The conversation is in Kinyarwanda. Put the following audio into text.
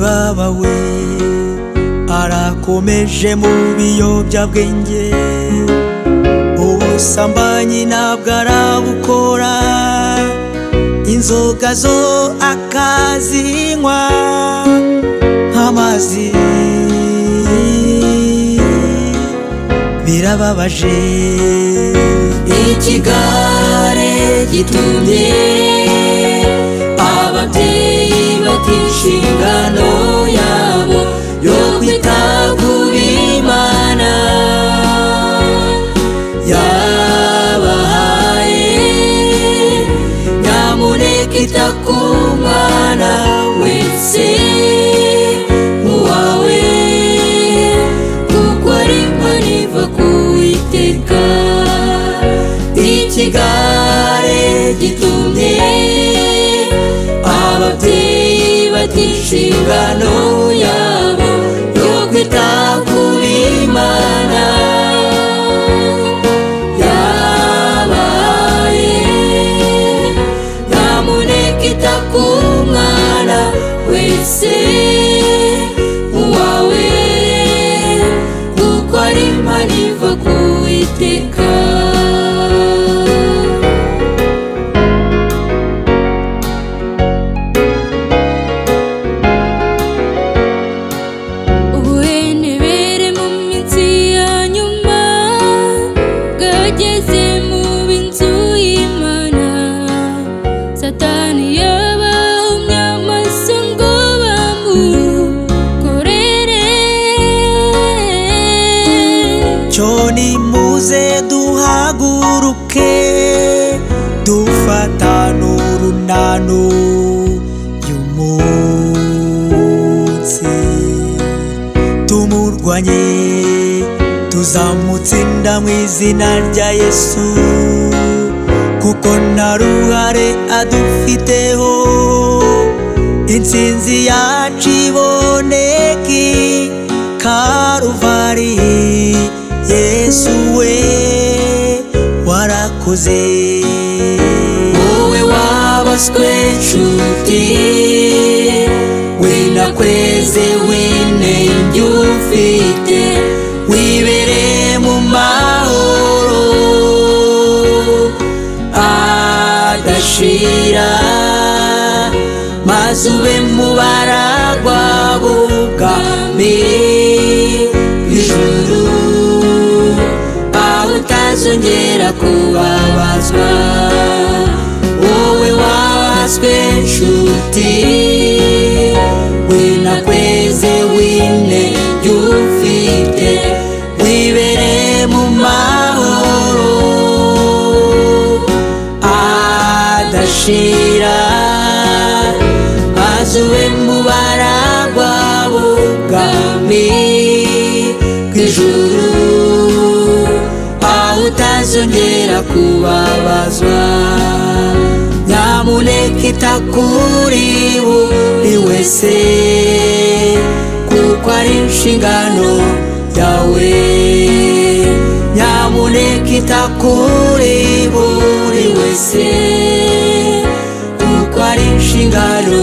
baba we arakomeje mu biyobyabwenge, ubusambanyi ntabwo arabukora, inzoga zo akazinywa nk'amazi. Birababaje ikigare gitumye ababyeyi bata inshingano yabo yo kwita ku b'Imana yabahaye. Nyamuneka ita ku mwana wese uwawe, kuko ari Imana iva ku Uwiteka. Ikigare gitumye ababyeyi bata inshingano yabo yo kwita ku b'Imana yabahaye. Nyamuneka ita ku mwana wese uwawe, kuko ari Imana iva ku Uwiteka. Satani yabahumye amaso ngo bamukorere. cyo nimuze duhaguruke dufatane urunano y'umunsi, tumurwanye tuzamutsinda mu izina rya Yesu, kuko nta ruhare adufiteho. Intsinzi yacu iboneka i Karuvari. Yesu we warakoze. Wowe wabaswe nshuti, winakweze winenge ufite, wibereye mu mahoro adashira, maze ube mu baragwa b'ubwami bw'ijuru, aho utazongera kubabazwa. Wowe wabaswe nshuti, winakweze winenge ufite, wibereye mu mahoro adashira, maze ube mu baragwa b'ubwami bw'ijuru, aho utazongera kubabazwa. Nyamuneka ita kuri buri wese, kuko ari inshingano yawe. Nyamuneka ita kuri buri wese, kuko ari inshingano